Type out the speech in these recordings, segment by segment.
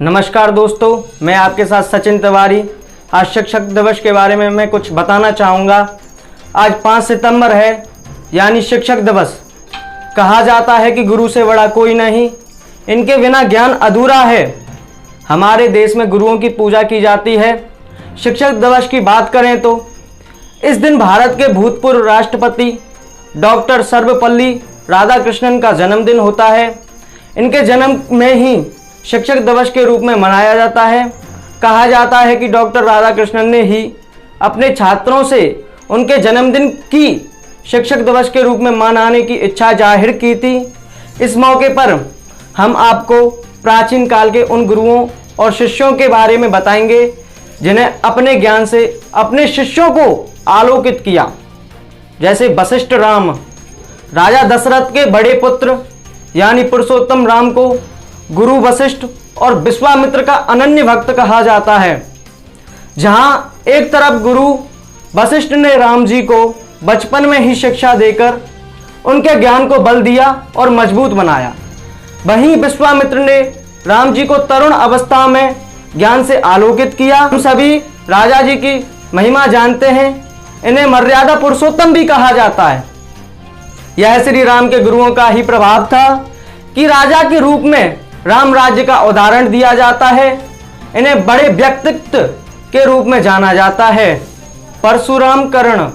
नमस्कार दोस्तों, मैं आपके साथ सचिन तिवारी। आज शिक्षक दिवस के बारे में मैं कुछ बताना चाहूँगा। आज 5 सितंबर है, यानी शिक्षक दिवस। कहा जाता है कि गुरु से बड़ा कोई नहीं, इनके बिना ज्ञान अधूरा है। हमारे देश में गुरुओं की पूजा की जाती है। शिक्षक दिवस की बात करें तो इस दिन भारत के भूतपूर्व राष्ट्रपति डॉक्टर सर्वपल्ली राधाकृष्णन का जन्मदिन होता है। इनके जन्म में ही शिक्षक दिवस के रूप में मनाया जाता है। कहा जाता है कि डॉक्टर राधाकृष्णन ने ही अपने छात्रों से उनके जन्मदिन की शिक्षक दिवस के रूप में मनाने की इच्छा जाहिर की थी। इस मौके पर हम आपको प्राचीन काल के उन गुरुओं और शिष्यों के बारे में बताएंगे जिन्हें अपने ज्ञान से अपने शिष्यों को आलोकित किया। जैसे वशिष्ठ राम, राजा दशरथ के बड़े पुत्र यानी पुरुषोत्तम राम को गुरु वशिष्ठ और विश्वामित्र का अनन्य भक्त कहा जाता है। जहां एक तरफ गुरु वशिष्ठ ने राम जी को बचपन में ही शिक्षा देकर उनके ज्ञान को बल दिया और मजबूत बनाया, वहीं विश्वामित्र ने राम जी को तरुण अवस्था में ज्ञान से आलोकित किया। हम सभी राजा जी की महिमा जानते हैं, इन्हें मर्यादा पुरुषोत्तम भी कहा जाता है। यह श्री राम के गुरुओं का ही प्रभाव था कि राजा के रूप में राम राज्य का उदाहरण दिया जाता है। इन्हें बड़े व्यक्तित्व के रूप में जाना जाता है। परशुराम कर्ण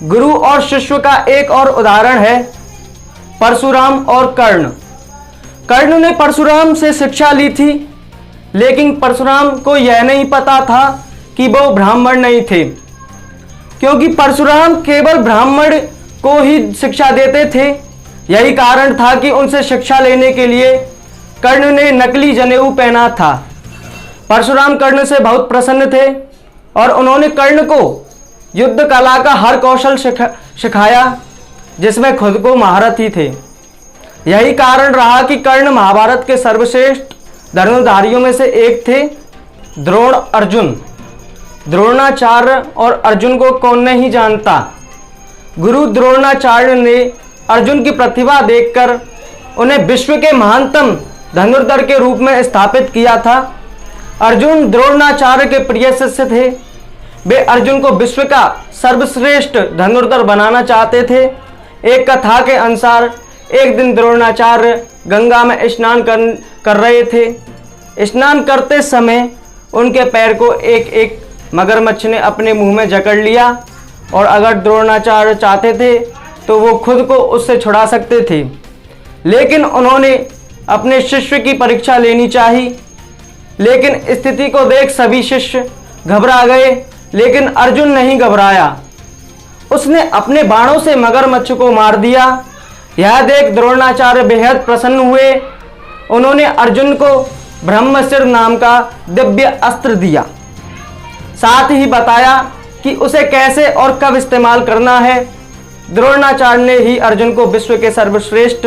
गुरु और शिष्य का एक और उदाहरण है। परशुराम और कर्ण। कर्ण ने परशुराम से शिक्षा ली थी, लेकिन परशुराम को यह नहीं पता था कि वो ब्राह्मण नहीं थे, क्योंकि परशुराम केवल ब्राह्मण को ही शिक्षा देते थे। यही कारण था कि उनसे शिक्षा लेने के लिए कर्ण ने नकली जनेऊ पहना था। परशुराम कर्ण से बहुत प्रसन्न थे और उन्होंने कर्ण को युद्ध कला का हर कौशल सिखाया, जिसमें खुद को महारथी थे। यही कारण रहा कि कर्ण महाभारत के सर्वश्रेष्ठ धनुर्धारियों में से एक थे। द्रोण अर्जुन। द्रोणाचार्य और अर्जुन को कौन नहीं जानता। गुरु द्रोणाचार्य ने अर्जुन की प्रतिभा देखकर उन्हें विश्व के महानतम धनुर्धर के रूप में स्थापित किया था। अर्जुन द्रोणाचार्य के प्रिय शिष्य थे। वे अर्जुन को विश्व का सर्वश्रेष्ठ धनुर्धर बनाना चाहते थे। एक कथा के अनुसार एक दिन द्रोणाचार्य गंगा में स्नान कर रहे थे। स्नान करते समय उनके पैर को एक एक मगरमच्छ ने अपने मुंह में जकड़ लिया, और अगर द्रोणाचार्य चाहते थे तो वो खुद को उससे छुड़ा सकते थे, लेकिन उन्होंने अपने शिष्य की परीक्षा लेनी चाहिए। लेकिन स्थिति को देख सभी शिष्य घबरा गए, लेकिन अर्जुन नहीं घबराया। उसने अपने बाणों से मगरमच्छ को मार दिया। यह देख द्रोणाचार्य बेहद प्रसन्न हुए। उन्होंने अर्जुन को ब्रह्मशिर नाम का दिव्य अस्त्र दिया, साथ ही बताया कि उसे कैसे और कब इस्तेमाल करना है। द्रोणाचार्य ने ही अर्जुन को विश्व के सर्वश्रेष्ठ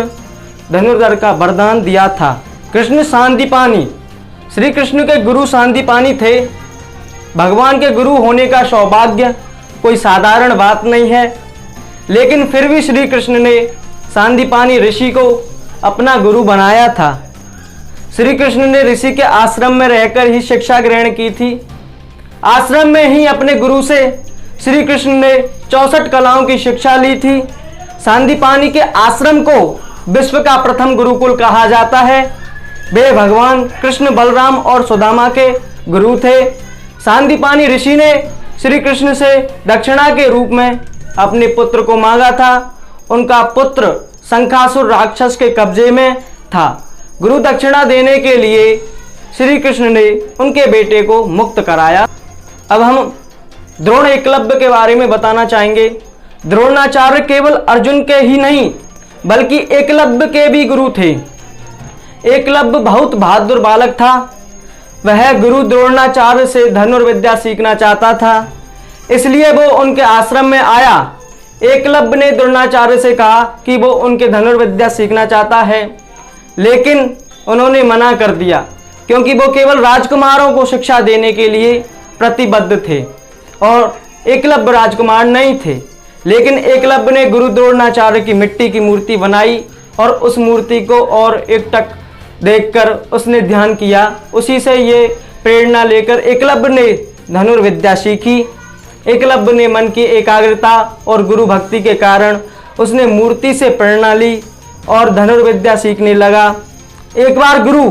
धनुर्धर का वरदान दिया था। कृष्ण सांदीपानी। श्री कृष्ण के गुरु सांदीपानी थे। भगवान के गुरु होने का सौभाग्य कोई साधारण बात नहीं है, लेकिन फिर भी श्री कृष्ण ने सांदीपानी ऋषि को अपना गुरु बनाया था। श्री कृष्ण ने ऋषि के आश्रम में रहकर ही शिक्षा ग्रहण की थी। आश्रम में ही अपने गुरु से श्री कृष्ण ने 64 कलाओं की शिक्षा ली थी। सांदीपानी के आश्रम को विश्व का प्रथम गुरुकुल कहा जाता है। वे भगवान कृष्ण, बलराम और सुदामा के गुरु थे। सांदीपानी ऋषि ने श्री कृष्ण से दक्षिणा के रूप में अपने पुत्र को मांगा था। उनका पुत्र शंखासुर राक्षस के कब्जे में था। गुरु दक्षिणा देने के लिए श्री कृष्ण ने उनके बेटे को मुक्त कराया। अब हम द्रोण एकलव्य के बारे में बताना चाहेंगे। द्रोणाचार्य केवल अर्जुन के ही नहीं, बल्कि एकलव्य के भी गुरु थे। एकलव्य बहुत बहादुर बालक था। वह गुरु द्रोणाचार्य से धनुर्विद्या सीखना चाहता था, इसलिए वो उनके आश्रम में आया। एकलव्य ने द्रोणाचार्य से कहा कि वो उनके धनुर्विद्या सीखना चाहता है, लेकिन उन्होंने मना कर दिया, क्योंकि वो केवल राजकुमारों को शिक्षा देने के लिए प्रतिबद्ध थे और एकलव्य राजकुमार नहीं थे। लेकिन एकलव्य ने गुरु द्रोणाचार्य की मिट्टी की मूर्ति बनाई और उस मूर्ति को और एकटक देखकर उसने ध्यान किया। उसी से ये प्रेरणा लेकर एकलव्य ने धनुर्विद्या सीखी। एकलव्य ने मन की एकाग्रता और गुरु भक्ति के कारण उसने मूर्ति से प्रेरणा ली और धनुर्विद्या सीखने लगा। एक बार गुरु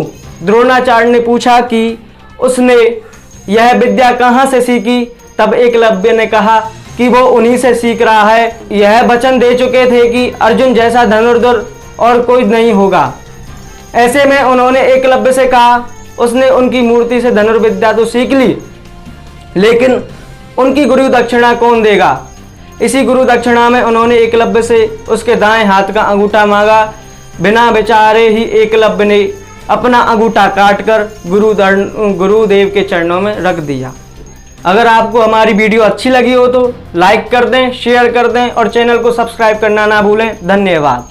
द्रोणाचार्य ने पूछा कि उसने यह विद्या कहाँ से सीखी। तब एकलव्य ने कहा कि वो उन्हीं से सीख रहा है। यह वचन दे चुके थे कि अर्जुन जैसा धनुर्धर और कोई नहीं होगा। ऐसे में उन्होंने एकलव्य से कहा। उसने उनकी मूर्ति से धनुर्विद्या तो सीख ली, लेकिन उनकी गुरु दक्षिणा कौन देगा। इसी गुरु दक्षिणा में उन्होंने एकलव्य से उसके दाएं हाथ का अंगूठा मांगा। बिना विचारे ही एकलव्य ने अपना अंगूठा काटकर गुरुदेव के चरणों में रख दिया। अगर आपको हमारी वीडियो अच्छी लगी हो तो लाइक कर दें, शेयर कर दें और चैनल को सब्सक्राइब करना ना भूलें। धन्यवाद।